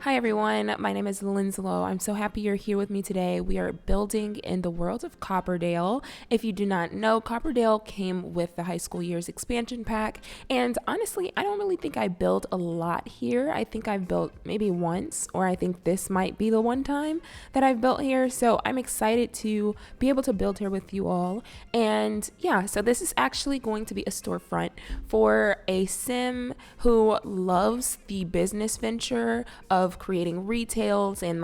Hi everyone, my name is Linslow. I'm so happy you're here with me today. We are building in the world of Copperdale. If you do not know, Copperdale came with the high school years expansion pack, and honestly, I don't really think I built a lot here. I think I've built maybe once, or I think this might be the one time that I've built here. So I'm excited to be able to build here with you all. And yeah, so this is actually going to be a storefront for a sim who loves the business venture of creating retails and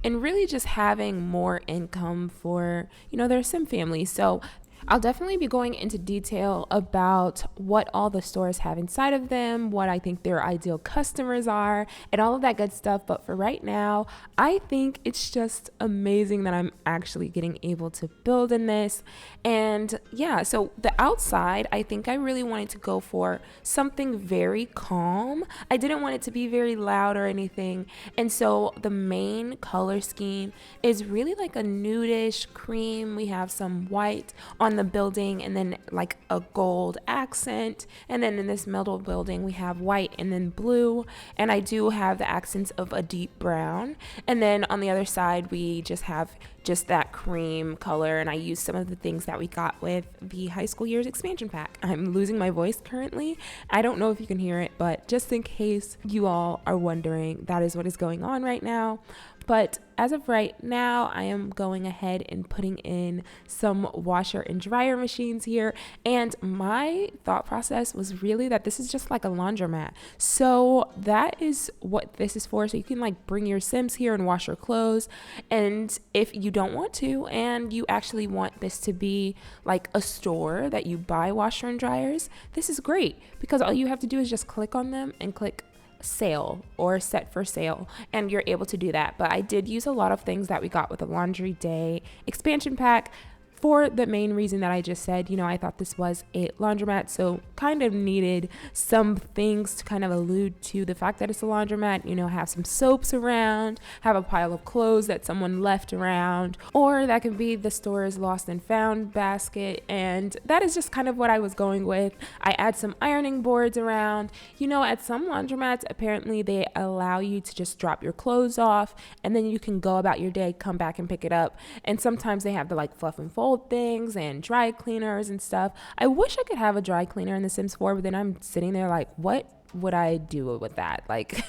really just having more income for their sim family. So I'll definitely be going into detail about what all the stores have inside of them, what I think their ideal customers are, and all of that good stuff. But for right now, I think it's just amazing that I'm actually getting able to build in this. And yeah, so the outside, I think I really wanted to go for something very calm. I didn't want it to be very loud or anything. And so the main color scheme is really like a nudish cream. We have some white on the building and then like a gold accent, and then in this middle building we have white and then blue, and I do have the accents of a deep brown, and then on the other side we just have just that cream color, and I use some of the things that we got with the high school years expansion pack. I'm losing my voice currently. I don't know if you can hear it, but just in case you all are wondering, that is what is going on right now. But as of right now, I am going ahead and putting in some washer and dryer machines here. And my thought process was really that this is just like a laundromat. So that is what this is for. So you can like bring your Sims here and wash your clothes. And if you don't want to, and you actually want this to be like a store that you buy washer and dryers, this is great because all you have to do is just click on them and click sale or set for sale, and you're able to do that. But I did use a lot of things that we got with the Laundry Day expansion pack for the main reason that I just said. I thought this was a laundromat, so kind of needed some things to kind of allude to the fact that it's a laundromat. Have some soaps around, have a pile of clothes that someone left around, or that could be the store's lost and found basket, and that is just kind of what I was going with. I add some ironing boards around. At some laundromats, apparently they allow you to just drop your clothes off, and then you can go about your day, come back and pick it up, and sometimes they have the like fluff and fold things and dry cleaners and stuff. I wish I could have a dry cleaner in The Sims 4, but then I'm sitting there like, what would I do with that? Like,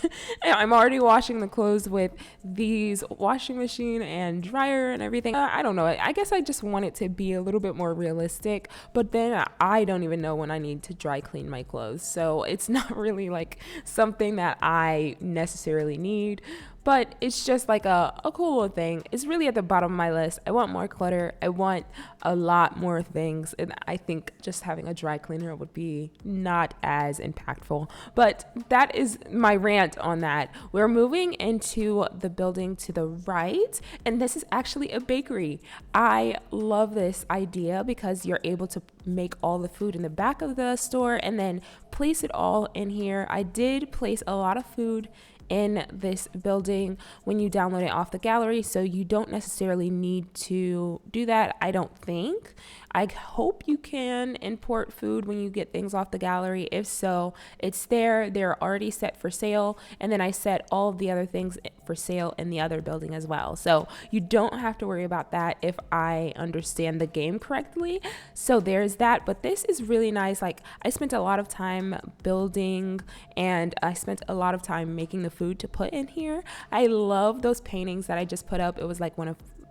I'm already washing the clothes with these washing machine and dryer and everything. I don't know. I guess I just want it to be a little bit more realistic, but then I don't even know when I need to dry clean my clothes. So it's not really like something that I necessarily need. But it's just like a cool little thing. It's really at the bottom of my list. I want more clutter. I want a lot more things. And I think just having a dry cleaner would be not as impactful. But that is my rant on that. We're moving into the building to the right. And this is actually a bakery. I love this idea because you're able to make all the food in the back of the store and then place it all in here. I did place a lot of food in this building when you download it off the gallery, so you don't necessarily need to do that, I don't think. I hope you can import food when you get things off the gallery. If so, it's there. They're already set for sale. And then I set all of the other things for sale in the other building as well. So you don't have to worry about that if I understand the game correctly. So there's that. But this is really nice. Like, I spent a lot of time building and I spent a lot of time making the food to put in here. I love those paintings that I just put up. It was like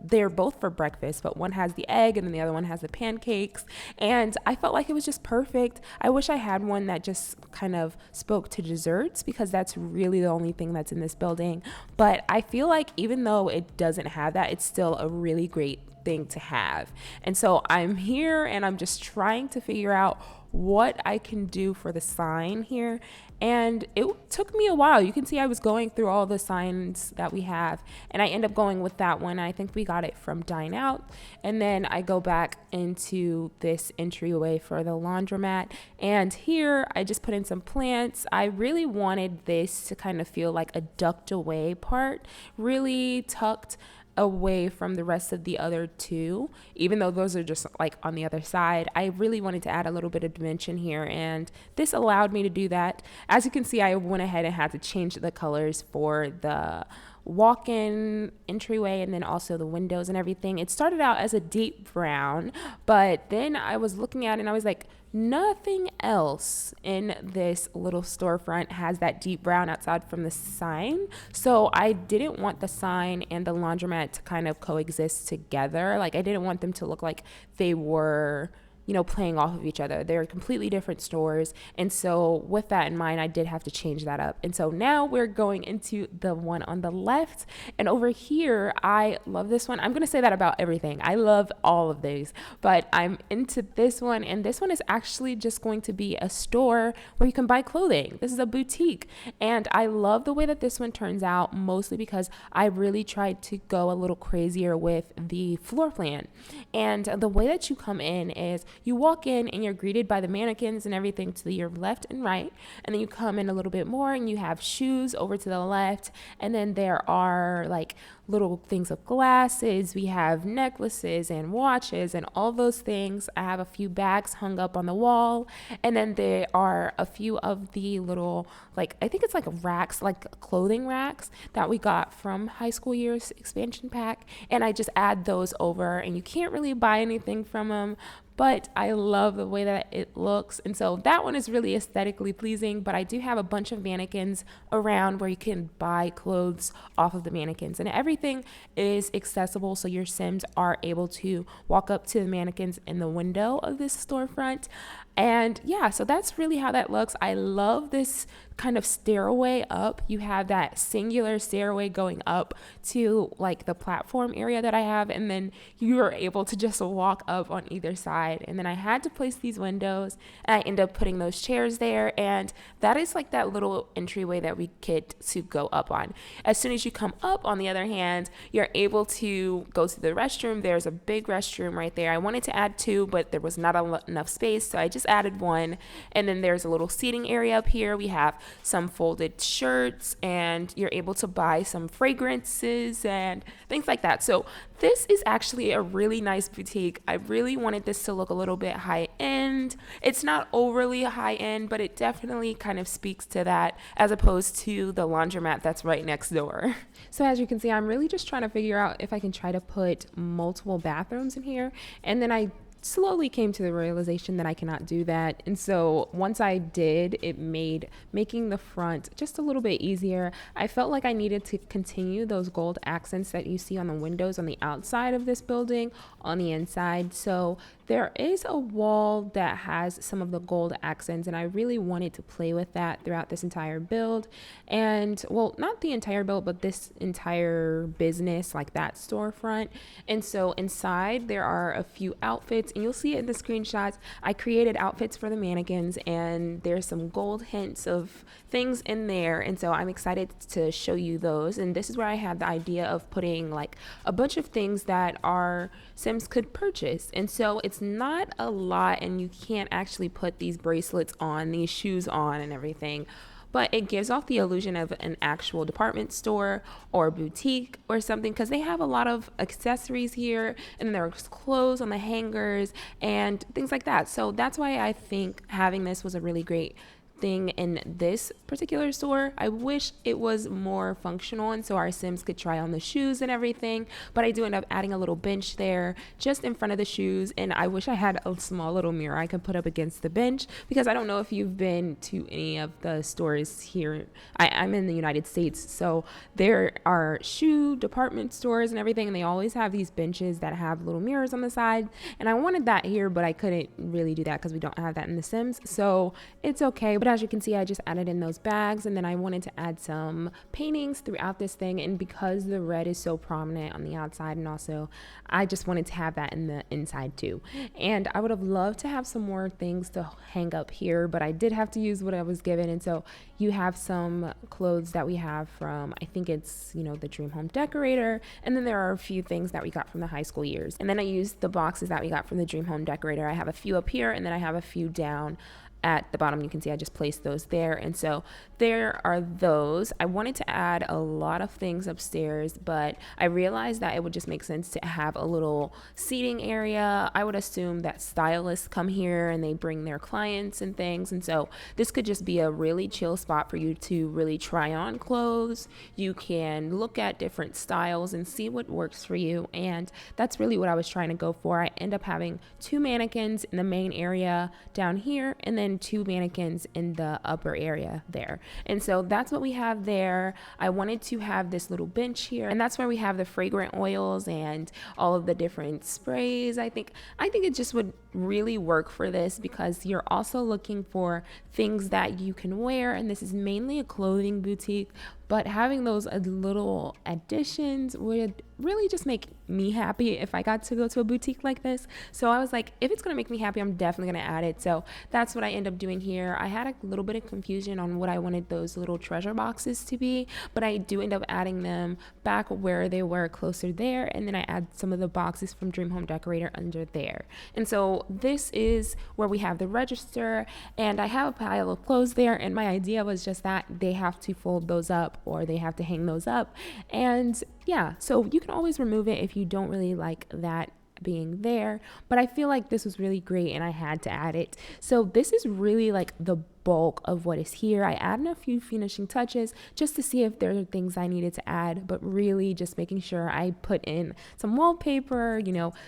they're both for breakfast, but one has the egg and then the other one has the pancakes. And I felt like it was just perfect. I wish I had one that just kind of spoke to desserts because that's really the only thing that's in this building. But I feel like even though it doesn't have that, it's still a really great thing to have. And so I'm here and I'm just trying to figure out what I can do for the sign here. And it took me a while. You can see I was going through all the signs that we have, and I end up going with that one. I think we got it from Dine Out. And then I go back into this entryway for the laundromat. And here I just put in some plants. I really wanted this to kind of feel like a ducked away part, really tucked away from the rest of the other two, even though those are just like on the other side. I really wanted to add a little bit of dimension here, and this allowed me to do that. As you can see, I went ahead and had to change the colors for the walk-in entryway and then also the windows and everything. It started out as a deep brown, but then I was looking at it and I was like, nothing else in this little storefront has that deep brown outside from the sign. So I didn't want the sign and the laundromat to kind of coexist together. Like, I didn't want them to look like they were, you know, playing off of each other. They're completely different stores. And so with that in mind, I did have to change that up. And so now we're going into the one on the left. And over here, I love this one. I'm going to say that about everything. I love all of these, but I'm into this one. And this one is actually just going to be a store where you can buy clothing. This is a boutique. And I love the way that this one turns out, mostly because I really tried to go a little crazier with the floor plan. And the way that you come in is you walk in and you're greeted by the mannequins and everything to your left and right. And then you come in a little bit more and you have shoes over to the left. And then there are like little things of glasses. We have necklaces and watches and all those things. I have a few bags hung up on the wall. And then there are a few of the little, like, I think it's like racks, like clothing racks that we got from high school year's expansion pack. And I just add those over, and you can't really buy anything from them, but I love the way that it looks. And so that one is really aesthetically pleasing, but I do have a bunch of mannequins around where you can buy clothes off of the mannequins, and everything is accessible. So your Sims are able to walk up to the mannequins in the window of this storefront. And yeah, so that's really how that looks. I love this kind of stairway up. You have that singular stairway going up to like the platform area that I have, and then you are able to just walk up on either side. And then I had to place these windows, and I end up putting those chairs there, and that is like that little entryway that we get to go up on. As soon as you come up, on the other hand, you're able to go to the restroom. There's a big restroom right there. I wanted to add two, but there was not enough space, so I just added one. And then there's a little seating area up here. We have some folded shirts, and you're able to buy some fragrances and things like that. So this is actually a really nice boutique. I really wanted this to look a little bit high end. It's not overly high end, but it definitely kind of speaks to that, as opposed to the laundromat that's right next door. So as you can see, I'm really just trying to figure out if I can try to put multiple bathrooms in here. And then I slowly came to the realization that I cannot do that. And so once I did, it made making the front just a little bit easier. I felt like I needed to continue those gold accents that you see on the windows on the outside of this building on the inside. So there is a wall that has some of the gold accents, and I really wanted to play with that throughout this entire build. And well, not the entire build, but this entire business, like that storefront. And so inside there are a few outfits, and you'll see it in the screenshots. I created outfits for the mannequins, and there's some gold hints of things in there. And so I'm excited to show you those. And this is where I had the idea of putting like a bunch of things that our Sims could purchase. And so it's not a lot, and you can't actually put these bracelets on, these shoes on and everything, but it gives off the illusion of an actual department store or boutique or something, because they have a lot of accessories here, and then there's clothes on the hangers and things like that. So that's why I think having this was a really great thing in this particular store. I wish it was more functional, and so our Sims could try on the shoes and everything, but I do end up adding a little bench there just in front of the shoes. And I wish I had a small little mirror I could put up against the bench, because I don't know if you've been to any of the stores here. I'm in the United States, so there are shoe department stores and everything, and they always have these benches that have little mirrors on the side, and I wanted that here, but I couldn't really do that because we don't have that in the Sims, so it's okay. But as you can see, I just added in those bags, and then I wanted to add some paintings throughout this thing. And because the red is so prominent on the outside, and also I just wanted to have that in the inside too. And I would have loved to have some more things to hang up here, but I did have to use what I was given. And so you have some clothes that we have from, I think it's, the Dream Home Decorator. And then there are a few things that we got from the high school years. And then I used the boxes that we got from the Dream Home Decorator. I have a few up here, and then I have a few down at the bottom, you can see I just placed those there. And so there are those. I wanted to add a lot of things upstairs, but I realized that it would just make sense to have a little seating area. I would assume that stylists come here and they bring their clients and things. And so this could just be a really chill spot for you to really try on clothes. You can look at different styles and see what works for you. And that's really what I was trying to go for. I end up having 2 mannequins in the main area down here, and then 2 mannequins in the upper area there. And so that's what we have there. I wanted to have this little bench here, and that's where we have the fragrant oils and all of the different sprays. I think it just would really work for this, because you're also looking for things that you can wear, and this is mainly a clothing boutique, but having those little additions would really just make me happy if I got to go to a boutique like this. So I was like, if it's going to make me happy, I'm definitely going to add it. So that's what I end up doing here. I had a little bit of confusion on what I wanted those little treasure boxes to be, but I do end up adding them back where they were, closer there, and then I add some of the boxes from Dream Home Decorator under there. And so this is where we have the register, and I have a pile of clothes there, and my idea was just that they have to fold those up or they have to hang those up. And yeah, so you can always remove it if you don't really like that being there, but I feel like this was really great and I had to add it. So this is really like the bulk of what is here. I added a few finishing touches just to see if there are things I needed to add, but really just making sure I put in some wallpaper,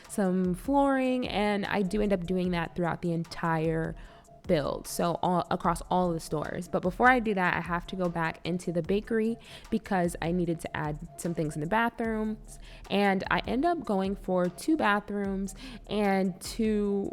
some flooring, and I do end up doing that throughout the entire build, so across all of the stores. But before I do that, I have to go back into the bakery because I needed to add some things in the bathrooms, and I end up going for 2 bathrooms and two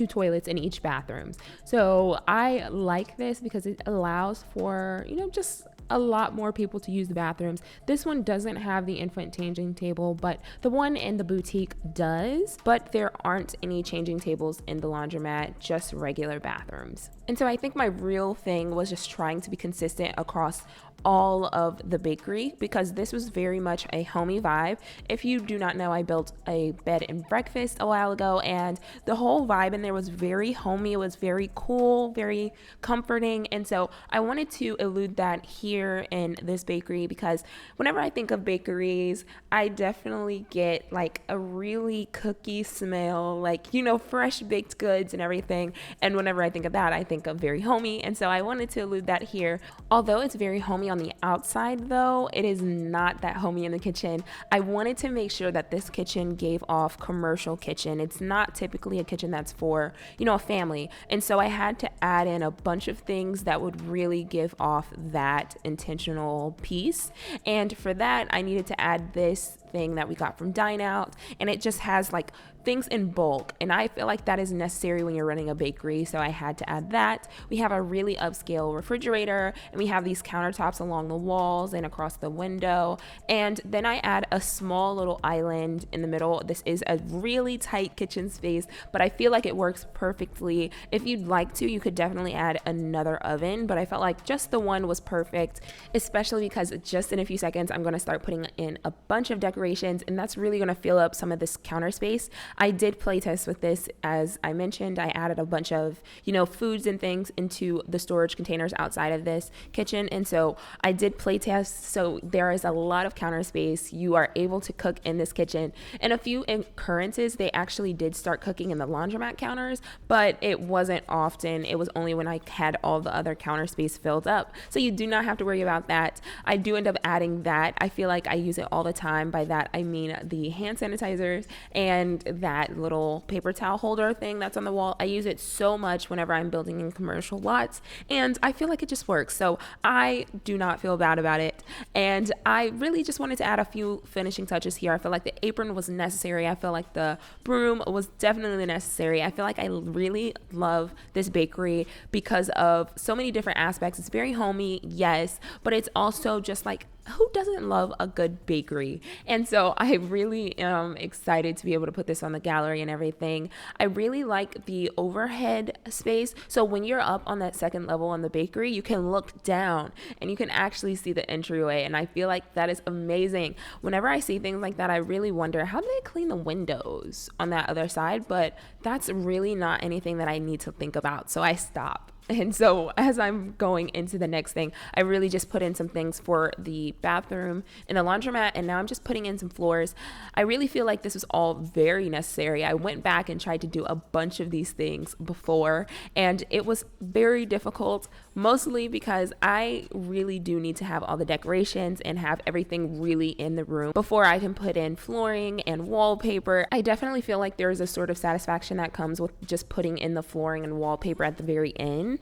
toilets in each bathroom. So I like this because it allows for just a lot more people to use the bathrooms. This one doesn't have the infant changing table, but the one in the boutique does, but there aren't any changing tables in the laundromat, just regular bathrooms. And so I think my real thing was just trying to be consistent across all of the bakery, because this was very much a homey vibe. If you do not know, I built a bed and breakfast a while ago, and the whole vibe in there was very homey. It was very cool, very comforting, and so I wanted to elude that here in this bakery, because whenever I think of bakeries, I definitely get like a really cookie smell, like fresh baked goods and everything, and whenever I think of that, I think of very homey, and so I wanted to elude that here. Although it's very homey on the outside, though, it is not that homey in the kitchen. I wanted to make sure that this kitchen gave off commercial kitchen. It's not typically a kitchen that's for, a family. And so I had to add in a bunch of things that would really give off that intentional piece. And for that, I needed to add this thing that we got from Dine Out, and it just has like things in bulk, and I feel like that is necessary when you're running a bakery, so I had to add that. We have a really upscale refrigerator, and we have these countertops along the walls and across the window, and then I add a small little island in the middle. This is a really tight kitchen space, but I feel like it works perfectly. If you'd like to, you could definitely add another oven, but I felt like just the one was perfect, especially because just in a few seconds I'm going to start putting in a bunch of decorations, and that's really going to fill up some of this counter space. I did play test with this. As I mentioned, I added a bunch of, foods and things into the storage containers outside of this kitchen. And so I did play test. So there is a lot of counter space. You are able to cook in this kitchen. And a few occurrences, they actually did start cooking in the laundromat counters, but it wasn't often. It was only when I had all the other counter space filled up. So you do not have to worry about that. I do end up adding that. I feel like I use it all the time. By that, I mean the hand sanitizers and that little paper towel holder thing that's on the wall. I use it so much whenever I'm building in commercial lots, and I feel like it just works. So I do not feel bad about it. And I really just wanted to add a few finishing touches here. I feel like the apron was necessary. I feel like the broom was definitely necessary. I feel like I really love this bakery because of so many different aspects. It's very homey, yes, but it's also just like who doesn't love a good bakery? And so I really am excited to be able to put this on the gallery and everything. I really like the overhead space. So when you're up on that second level on the bakery, you can look down and you can actually see the entryway. And I feel like that is amazing. Whenever I see things like that, I really wonder, how do they clean the windows on that other side? But that's really not anything that I need to think about. So I stop. And so as I'm going into the next thing, I really just put in some things for the bathroom and the laundromat, and now I'm just putting in some floors. I really feel like this was all very necessary. I went back and tried to do a bunch of these things before, and it was very difficult, mostly because I really do need to have all the decorations and have everything really in the room before I can put in flooring and wallpaper. I definitely feel like there is a sort of satisfaction that comes with just putting in the flooring and wallpaper at the very end.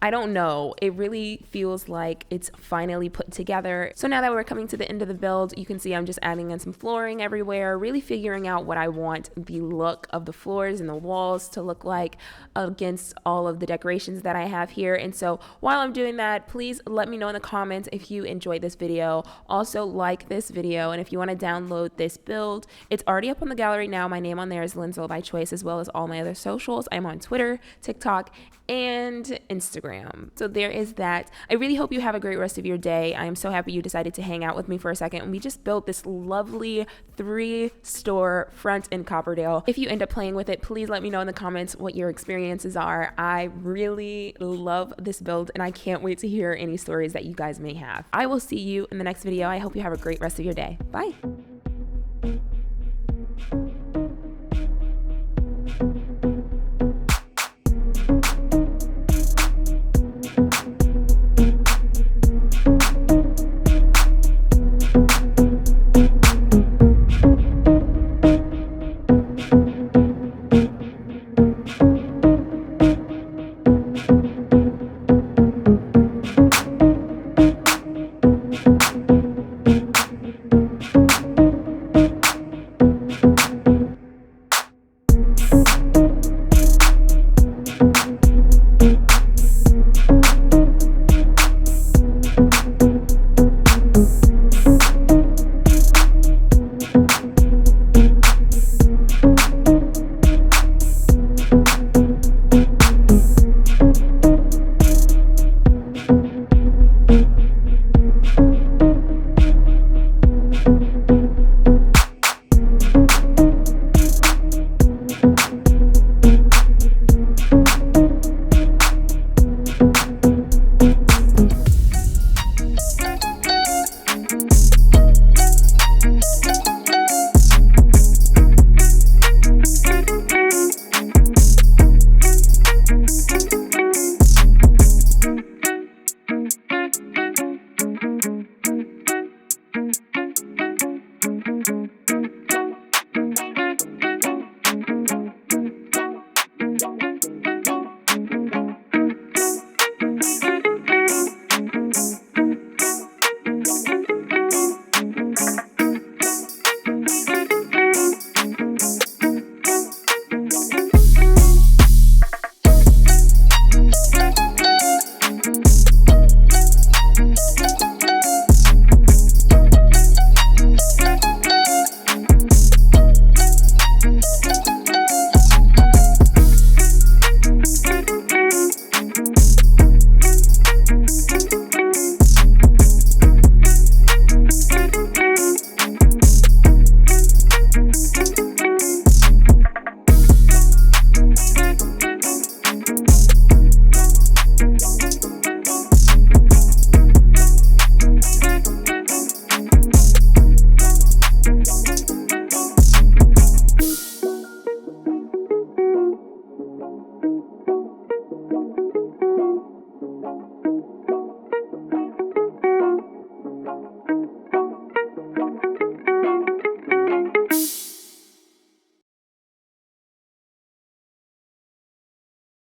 I don't know. It really feels like it's finally put together. So now that we're coming to the end of the build, you can see I'm just adding in some flooring everywhere, really figuring out what I want the look of the floors and the walls to look like against all of the decorations that I have here. And so while I'm doing that, please let me know in the comments if you enjoyed this video. Also like this video, and if you want to download this build, it's already up on the gallery now. My name on there is Linslow by Choice, as well as all my other socials. I'm on Twitter, TikTok, and Instagram. So there is that. I really hope you have a great rest of your day. I am so happy you decided to hang out with me for a second. And we just built this lovely 3-storefront in Copperdale. If you end up playing with it, please let me know in the comments what your experiences are. I really love this build and I can't wait to hear any stories that you guys may have. I will see you in the next video. I hope you have a great rest of your day. Bye.